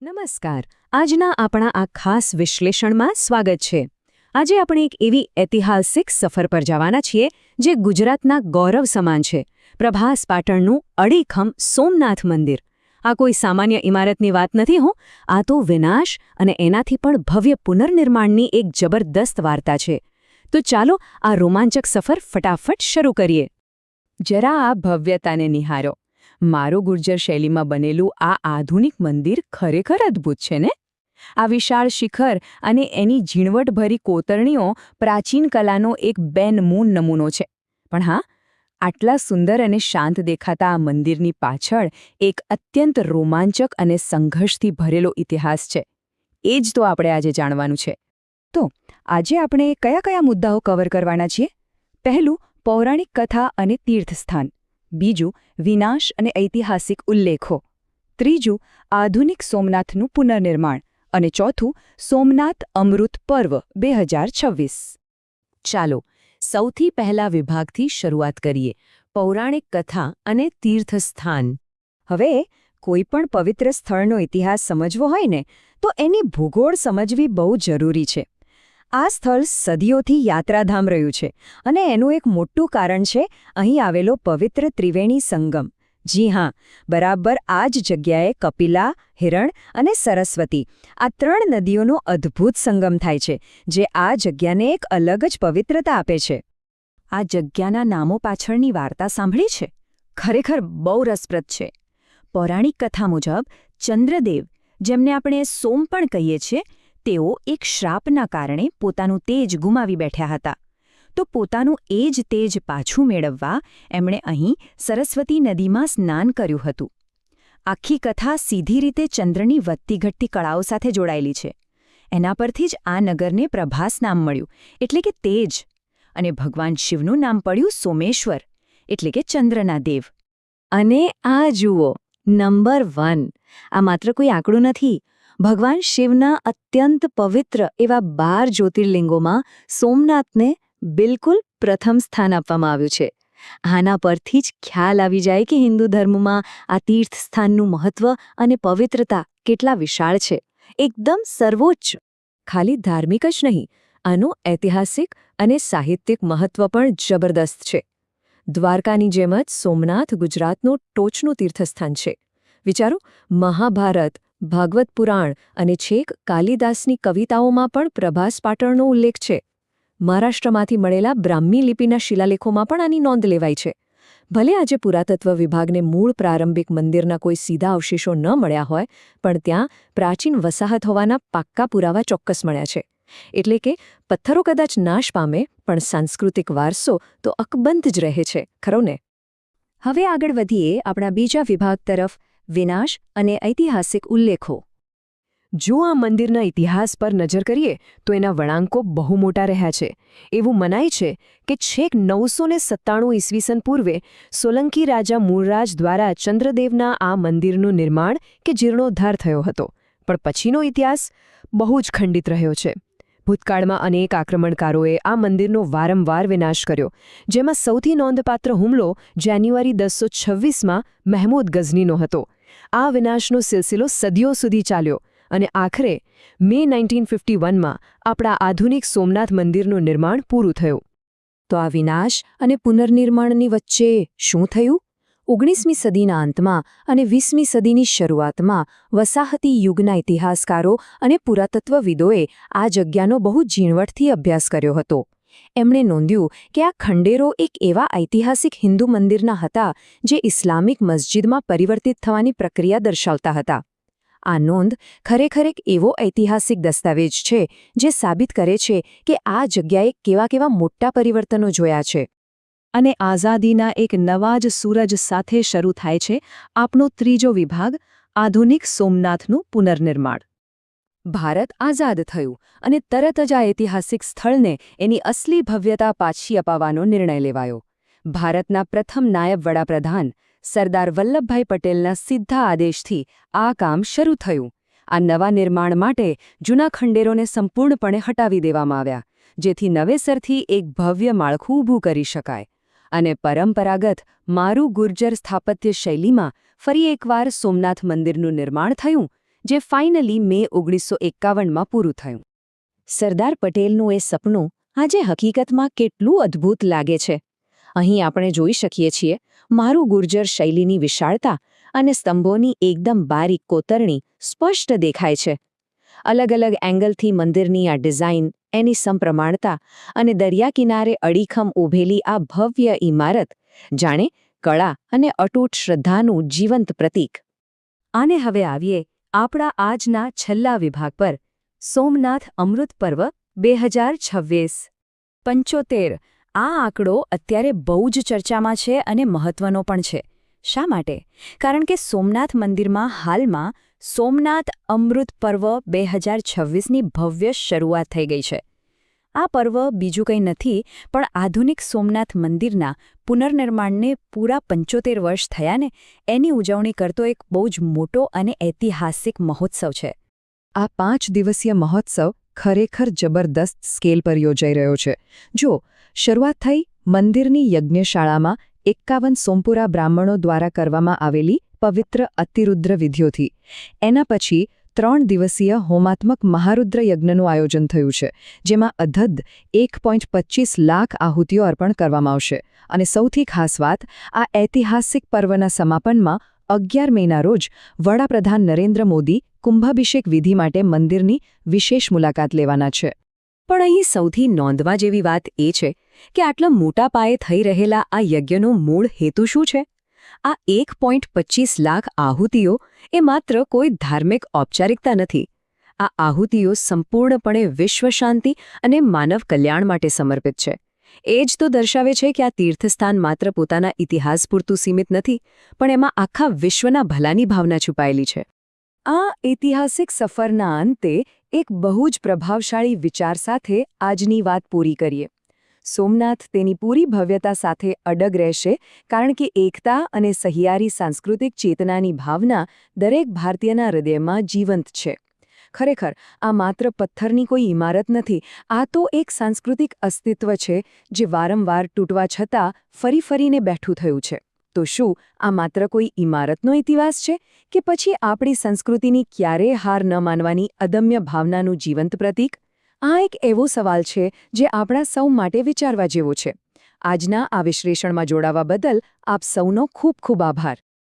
નમસ્કાર. આજના આપણા આ ખાસ વિશ્લેષણમાં સ્વાગત છે. આજે આપણે એક એવી ઐતિહાસિક સફર પર જવાના છીએ જે ગુજરાતના ગૌરવ સમાન છે. પ્રભાસ પાટણનું અડીખમ સોમનાથ મંદિર. આ કોઈ સામાન્ય ઇમારતની વાત નથી હો. આ તો વિનાશ અને એનાથી પણ ભવ્ય પુનર્નિર્માણની એક જબરદસ્ત વાર્તા છે. તો ચાલો આ રોમાંચક સફર ફટાફટ શરૂ કરીએ. જરા આ ભવ્યતાને નિહારો. મારો ગુર્જર શૈલીમાં બનેલું આ આધુનિક મંદિર ખરેખર અદ્ભુત છે ને? આ વિશાળ શિખર અને એની ઝીણવટભરી કોતરણીઓ પ્રાચીન કલાનો એક બેનમૂન નમૂનો છે. પણ હા, આટલા સુંદર અને શાંત દેખાતા આ મંદિરની પાછળ એક અત્યંત રોમાંચક અને સંઘર્ષથી ભરેલો ઇતિહાસ છે. એ જ તો આપણે આજે જાણવાનું છે. તો આજે આપણે કયા કયા મુદ્દાઓ કવર કરવાના છીએ? પહેલું, પૌરાણિક કથા અને તીર્થસ્થાન. બીજું, વિનાશ અને ઐતિહાસિક ઉલ્લેખો. ત્રીજું, આધુનિક સોમનાથનું પુનર્નિર્માણ. અને ચોથું, સોમનાથ અમૃત પર્વ 2026. ચાલો સૌથી પહેલા વિભાગથી શરૂઆત કરીએ. પૌરાણિક કથા અને તીર્થસ્થાન. હવે કોઈ પણ પવિત્ર સ્થળનો ઇતિહાસ સમજવો હોય ને તો એની ભૂગોળ સમજવી બહુ જરૂરી છે. આ સ્થળ સદીઓથી યાત્રાધામ રહ્યું છે અને એનું એક મોટું કારણ છે અહીં આવેલો પવિત્ર ત્રિવેણી સંગમ. જી હા, બરાબર આ જ જગ્યાએ કપિલા, હિરણ અને સરસ્વતી, આ ત્રણ નદીઓનો અદ્ભુત સંગમ થાય છે, જે આ જગ્યાને એક અલગ જ પવિત્રતા આપે છે. આ જગ્યાના નામો પાછળની વાર્તા સાંભળી છે? ખરેખર બહુ રસપ્રદ છે. પૌરાણિક કથા મુજબ ચંદ્રદેવ, જેમને આપણે સોમ પણ કહીએ છીએ, તેઓ એક શ્રાપના કારણે પોતાનું તેજ ગુમાવી બેઠ્યા હતા. તો પોતાનું એ જ તેજ પાછું મેળવવા એમણે અહીં સરસ્વતી નદીમાં સ્નાન કર્યું હતું. આખી કથા સીધી રીતે ચંદ્રની વધતી ઘટતી કળાઓ સાથે જોડાયેલી છે. એના પરથી જ આ નગરને પ્રભાસ નામ મળ્યું, એટલે કે તેજ. અને ભગવાન શિવનું નામ પડ્યું સોમેશ્વર, એટલે કે ચંદ્રના દેવ. અને આ જુઓ, નંબર 1. આ માત્ર કોઈ આંકડું નથી. ભગવાન શિવના અત્યંત પવિત્ર એવા 12 જ્યોતિર્લિંગોમાં સોમનાથને બિલકુલ પ્રથમ સ્થાન આપવામાં આવ્યું છે. આના પરથી જ ખ્યાલ આવી જાય કે હિન્દુ ધર્મમાં આ તીર્થસ્થાનનું મહત્વ અને પવિત્રતા કેટલા વિશાળ છે. એકદમ સર્વોચ્ચ. ખાલી ધાર્મિક જ નહીં, આનું ઐતિહાસિક અને સાહિત્યિક મહત્વ પણ જબરદસ્ત છે. દ્વારકાની જેમ જ સોમનાથ ગુજરાતનું ટોચનું તીર્થસ્થાન છે. વિચારો, મહાભારત, ભાગવત પુરાણ અને છેક કાલિદાસની કવિતાઓમાં પણ પ્રભાસ પાટણનો ઉલ્લેખ છે. મહારાષ્ટ્રમાંથી મળેલા બ્રાહ્મી લિપિના શિલાલેખોમાં પણ આની નોંધ લેવાય છે. ભલે આજે પુરાતત્વ વિભાગને મૂળ પ્રારંભિક મંદિરના કોઈ સીધા અવશેષો ન મળ્યા હોય, પણ ત્યાં પ્રાચીન વસાહત હોવાના પાક્કા પુરાવા ચોક્કસ મળ્યા છે. એટલે કે પથ્થરો કદાચ નાશ પામે, પણ સાંસ્કૃતિક વારસો તો અકબંધ જ રહે છે, ખરો ને? હવે આગળ વધીએ આપણા બીજા વિભાગ તરફ, વિનાશ અને ઐતિહાસિક ઉલ્લેખો. જો આ મંદિરના ઇતિહાસ પર નજર કરીએ તો એના વળાંકો બહુ મોટા રહ્યા છે. એવું મનાય છે કે છેક 997 ઈસવીસન પૂર્વે સોલંકી રાજા મૂળરાજ દ્વારા ચંદ્રદેવના આ મંદિરનું નિર્માણ કે જીર્ણોદ્ધાર થયો હતો. પણ પછીનો ઇતિહાસ બહુ જ ખંડિત રહ્યો છે. ભૂતકાળમાં અનેક આક્રમણકારોએ આ મંદિરનો વારંવાર વિનાશ કર્યો, જેમાં સૌથી નોંધપાત્ર હુમલો જાન્યુઆરી 1026માં મહેમૂદ ગઝનીનો હતો. આ વિનાશનો સિલસિલો સદીઓ સુધી ચાલ્યો અને આખરે મે 1951માં આપણા આધુનિક સોમનાથ મંદિરનું નિર્માણ પૂરું થયું. તો આ વિનાશ અને પુનર્નિર્માણની વચ્ચે શું થયું? 19મી સદીના અંતમાં અને 20મી સદીની શરૂઆતમાં વસાહતી યુગના ઇતિહાસકારો અને પુરાતત્વવિદોએ આ જગ્યાનો બહુ ઝીણવટથી અભ્યાસ કર્યો હતો. એમણે નોંધ્યું કે આ ખંડેરો એક એવા ઐતિહાસિક હિન્દુ મંદિરના હતા જે ઇસ્લામિક મસ્જિદમાં પરિવર્તિત થવાની પ્રક્રિયા દર્શાવતા હતા. આ નોંધ ખરેખર એક એવો ઐતિહાસિક દસ્તાવેજ છે જે સાબિત કરે છે કે આ જગ્યાએ કેવા મોટા પરિવર્તનો જોયા છે. અને આઝાદીના એક નવા જ સૂરજ સાથે શરૂ થાય છે આપણો ત્રીજો વિભાગ, આધુનિક સોમનાથનું પુનર્નિર્માણ. ભારત આઝાદ થયું અને તરત જ આ ઐતિહાસિક સ્થળને એની અસલી ભવ્યતા પાછી અપાવવાનો નિર્ણય લેવાયો. ભારતના પ્રથમ નાયબ વડાપ્રધાન સરદાર વલ્લભભાઈ પટેલના સીધા આદેશથી આ કામ શરૂ થયું. આ નવા નિર્માણ માટે જૂના ખંડેરોને સંપૂર્ણપણે હટાવી દેવામાં આવ્યા, જેથી નવેસરથી એક ભવ્ય માળખું ઊભું કરી શકાય. અને પરંપરાગત મારું ગુર્જર સ્થાપત્ય શૈલીમાં ફરી એકવાર સોમનાથ મંદિરનું નિર્માણ થયું, જે ફાઇનલી મે 1951માં પૂરું થયું. સરદાર પટેલનું એ સપનું આજે હકીકતમાં કેટલું અદ્ભુત લાગે છે. અહીં આપણે જોઈ શકીએ છીએ મારું ગુર્જર શૈલીની વિશાળતા અને સ્તંભોની એકદમ બારીક કોતરણી સ્પષ્ટ દેખાય છે. અલગ અલગ એંગલથી મંદિરની આ ડિઝાઇન, એની સમપ્રમાણતા અને દરિયા કિનારે અડીખમ ઊભેલી આ ભવ્ય ઇમારત જાણે કળા અને અતૂટ શ્રદ્ધાનું જીવંત પ્રતીક. આને હવે આવીએ આપણા આજના છેલ્લા વિભાગ પર, સોમનાથ અમૃત પર્વ 2026. 75. આ આંકડો અત્યારે બહુ જ ચર્ચામાં છે અને મહત્વનો પણ છે. શા માટે? કારણ કે સોમનાથ મંદિરમાં હાલમાં સોમનાથ અમૃત પર્વ 2026ની ભવ્ય શરૂઆત થઈ ગઈ છે. આ પર્વ બીજું કંઈ નથી પણ આધુનિક સોમનાથ મંદિરના પુનર્નિર્માણને પૂરા 75 વર્ષ થયા ને એની ઉજવણી કરતો એક બહુ જ મોટો અને ઐતિહાસિક મહોત્સવ છે. આ 5 દિવસીય મહોત્સવ ખરેખર જબરદસ્ત સ્કેલ પર યોજાઈ રહ્યો છે. જો શરૂઆત થઈ મંદિરની યજ્ઞશાળામાં 51 સોમપુરા બ્રાહ્મણો દ્વારા કરવામાં આવેલી પવિત્ર અતિરુદ્ર વિધિઓથી. એના પછી 3 દિવસીય હોમાત્મક મહારુદ્ર યજ્ઞનું આયોજન થયું છે, જેમાં અધધ 1.25 લાખ આહુતિઓ અર્પણ કરવામાં આવશે. અને સૌથી ખાસ વાત, આ ઐતિહાસિક પર્વના સમાપનમાં 11 મેના રોજ વડાપ્રધાન નરેન્દ્ર મોદી કુંભાભિષેક વિધિ માટે મંદિરની વિશેષ મુલાકાત લેવાના છે. પણ અહીં સૌથી નોંધવા જેવી વાત એ છે કે આટલા મોટા પાયે થઈ રહેલા આ યજ્ઞનો મૂળ હેતુ શું છે? આ 1.25 લાખ આહુતિઓ એ માત્ર કોઈ ધાર્મિક ઔપચારિકતા નથી. આ આહુતિઓ સંપૂર્ણપણે વિશ્વ શાંતિ અને માનવ કલ્યાણ માટે સમર્પિત છે. એ જ તો દર્શાવે છે કે આ તીર્થસ્થાન માત્ર પોતાના ઇતિહાસ પૂરતું સીમિત નથી, પણ એમાં આખા વિશ્વના ભલાની ભાવના છુપાયેલી છે. આ ઐતિહાસિક સફરના અંતે એક બહુ જ પ્રભાવશાળી વિચાર સાથે આજની વાત પૂરી કરીએ. સોમનાથ તેની પૂરી ભવ્યતા સાથે અડગ રહેશે કારણ કે એકતા અને સહિયારી સાંસ્કૃતિક ચેતનાની ભાવના દરેક ભારતીયના હૃદયમાં જીવંત છે. ખરેખર આ માત્ર પથ્થરની કોઈ ઇમારત નથી, આ તો એક સાંસ્કૃતિક અસ્તિત્વ છે જે વારંવાર તૂટવા છતાં ફરી ફરીને બેઠું થયું છે. તો શું આ માત્ર કોઈ ઇમારતનો ઇતિહાસ છે કે પછી આપણી સંસ્કૃતિની ક્યારેય હાર ન માનવાની અદમ્ય ભાવનાનું જીવંત પ્રતીક? આ એક એવો સવાલ છે જે આપણા સૌ માટે વિચારવા જેવો છે. આજના આ વિશ્લેષણમાં જોડાવા બદલ આપ સૌનો ખૂબ ખૂબ આભાર.